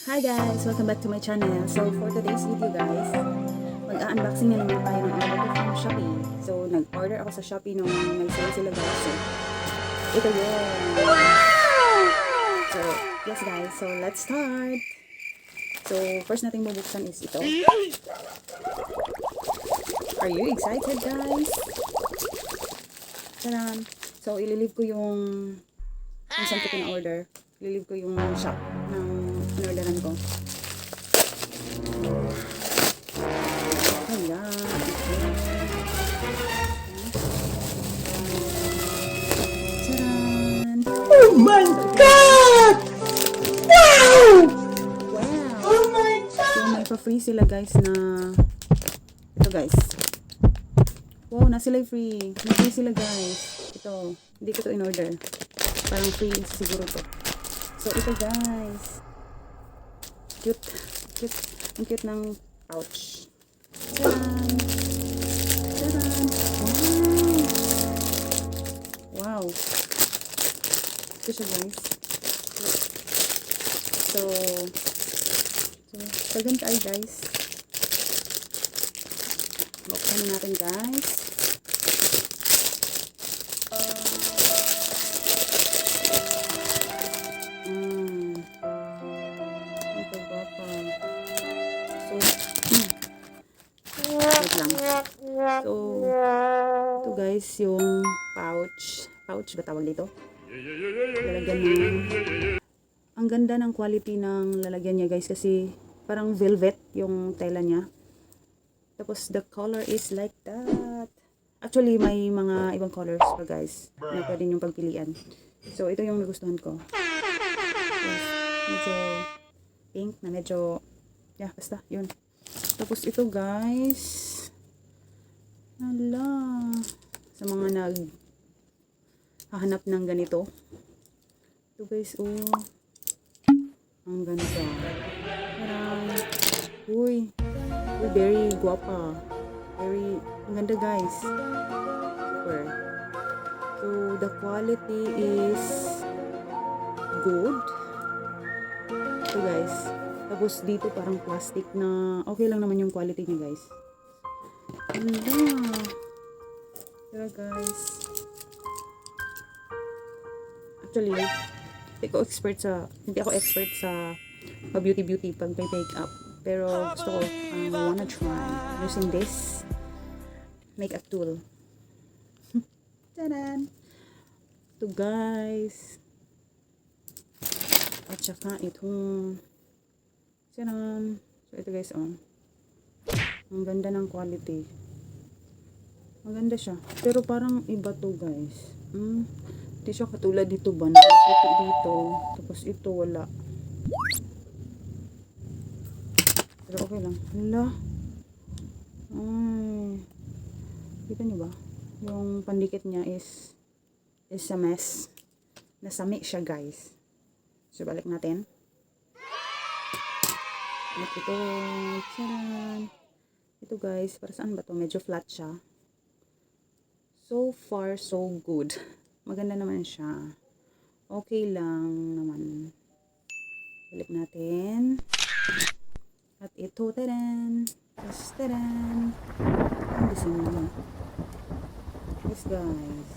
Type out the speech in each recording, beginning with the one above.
Hi guys! Welcome back to my channel. So for today's video guys, mag-unboxing na naman tayo ng order ko from Shopee. So nag-order ako sa Shopee nung nag-sale sila guys. So ito yun. So yes guys, so let's start. So first nating bubuksan is ito. Are you excited guys? Taran! So ililive ko yung saan ko pina-order. Ililive ko yung shop ng in-orderan ko. Ayan. Taran! Oh my God! Wow! Wow! Oh my God! So may pa-free sila guys na ito guys. Wow, na sila free. May free sila guys. Ito, hindi ko to in-order. Parang free siguro to. So ito guys. Cute. Cute. Ang cute ng pouch. Taran! Taran! Wow! Wow! Ito siya guys. So tagan tayo guys. Buksan na natin guys. Ito ba pa? So, wait lang. So, ito guys yung pouch. Pouch ba tawag dito? Lalagyan ng ang ganda ng quality ng lalagyan niya guys kasi parang velvet yung tela niya. Tapos the color is like that. Actually may mga ibang colors pa guys na pwede niyong pagpilian. So ito yung nagustuhan ko. Yes, medyo pink na medyo basta yun. Tapos ito guys. Hala. Sa mga hahanap ng ganito. Ito guys, ang ganda. Parang, uy, very guwapa. Very, ang ganda guys. Super. So, the quality is good. Ito guys. Tapos dito parang plastic na, okay lang naman yung quality niya guys. Ganda. Tara guys. Actually, hindi ako expert sa beauty pag may makeup. Pero gusto ko, I wanna try using this makeup tool. Tadan! Ito guys. At saka itong tadan! So ito guys, ang ganda ng quality. Maganda siya. Pero parang iba to guys. Hindi siya katulad dito ba? Ito dito. Tapos ito wala. Pero okay lang. Hala. Ay. Kita nyo ba? Yung pandikit niya is a mess. Nasami siya guys. So balik natin. At ito. Tcharan. Ito guys. Para saan ba to? Medyo flat siya. So far so good. Maganda naman siya. Okay lang naman. Balik natin. At ito, tadan! Tapos, tadan! Ang design naman. Yes, guys.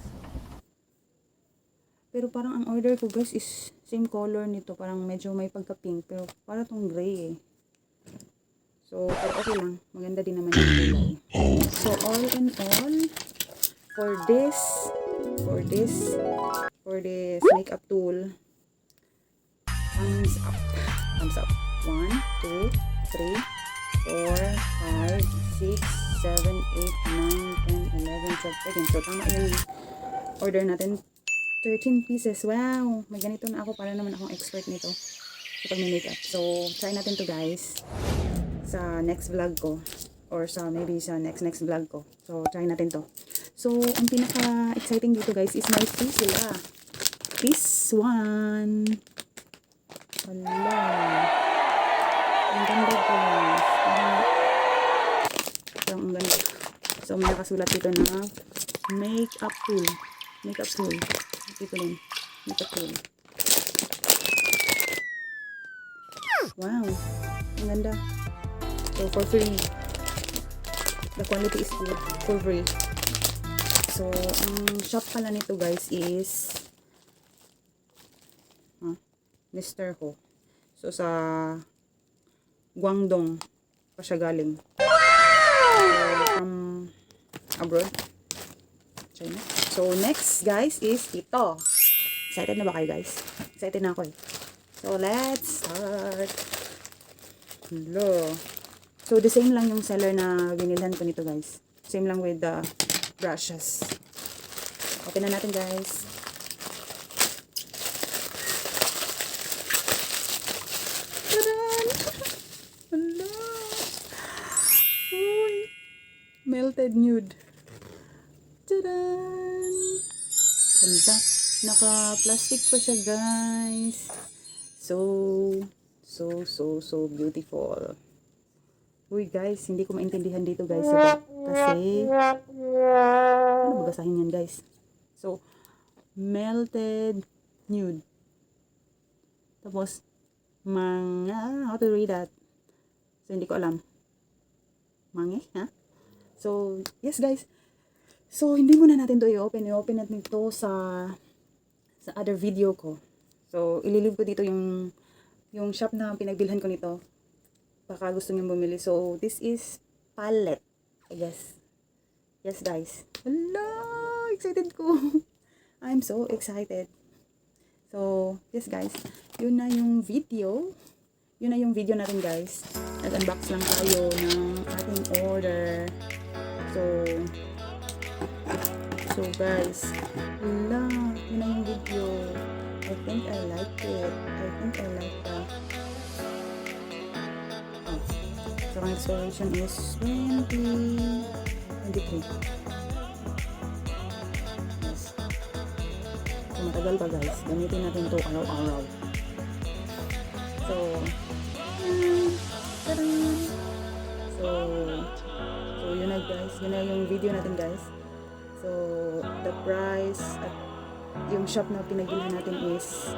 Pero parang ang order ko, guys, is same color nito. Parang medyo may pagka-pink. Pero parang tong gray, eh. So, pero okay lang. Maganda din naman yung kulay. So, all in all, for this makeup tool, thumbs up. 1, 2, 3, 4, 5, 6, 7, 8, 9, 10, 11, 12, 13. So tama yung order natin. 13 pieces. Wow! May ganito na ako para naman akong expert nito sa pag-makeup. So try natin to guys sa next vlog ko or maybe sa next vlog ko. So try natin to. So ang pinaka-exciting dito guys is may free sila. This one. Wala. Ang ganda guys. Ang ganda. So may nakasulat dito na makeup tool. Makeup tool. Ito din. Makeup tool. Wow. Ang ganda. So, for free. The quality is good. For free. So, ang shop pala nito guys is Mr. Ho. So, sa Guangdong pa siya galing. So, from abroad. China. So, next guys is ito. Excited na ba kayo guys? Excited na ako eh. So, let's start. Hello. So, the same lang yung seller na binilhan ko nito guys. Same lang with the brushes. Open na natin guys. Tadan! Hello. Uy. Melted nude. Tadan! Ganda. Naka-plastic pa siya guys. So beautiful. Uy guys, hindi ko maintindihan dito guys. Kasi, ano babasahin yan guys? So, melted nude. Tapos, how to read that? So, hindi ko alam. Ha? So, yes guys. So, hindi muna natin to i-open. I-open natin ito sa other video ko. So, ililive ko dito yung shop na pinagbilhan ko nito. Baka gusto nyo bumili. So, this is palette. I guess. Yes, guys. Hello! Excited ko. I'm so excited. So, yes, guys. Yun na yung video. Yun na yung video natin, guys. Nag-unbox lang tayo ng ating order. So guys. Hello! Yun na yung video. I think I like it. I think I like that. So, ang expiration is 2023. Yes. So, matagal pa guys. Gamitin natin to araw-araw. So, yun na guys. Yun na yung video natin guys. So, the price at yung shop na pinagbilhan natin is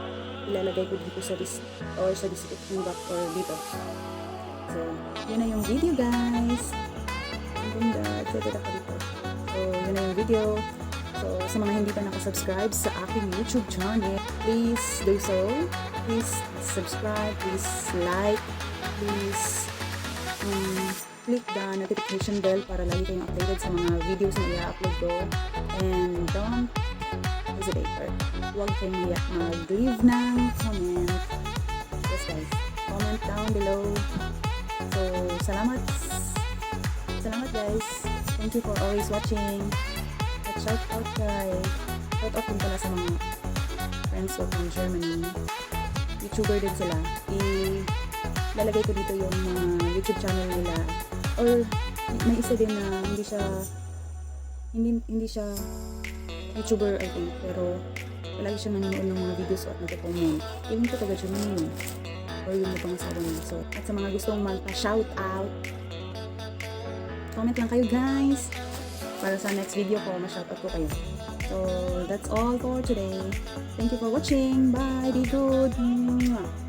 ilalagay ko dito sa description box or dito. So, yun na yung video guys. Ang ganda. Excited ako dito. So, yun na yung video. So, sa mga hindi pa nakasubscribe sa aking YouTube channel, please do so. Please subscribe. Please like. Please click the notification bell para lagi kayong updated sa mga videos na i-upload ko. And don't hesitate or huwag kayong mag-leave ng comment. Yes guys. Comment down below. So, salamat guys. Thank you for always watching. At shout out din pala sa mga friends ko from Germany. YouTuber din sila. Ilalagay ko dito yung mga YouTube channel nila. Or may isa din na hindi siya YouTuber I think. Pero palagi siya nanonood ng mga videos at nagko-comment. Yung ko taga Germany. Or yung pangasawa niya. So, at sa mga gustong magpa-shout out, comment lang kayo guys para sa next video ko ma-shoutout ko kayo. So that's all for today. Thank you for watching. Bye. Be good. Mwah.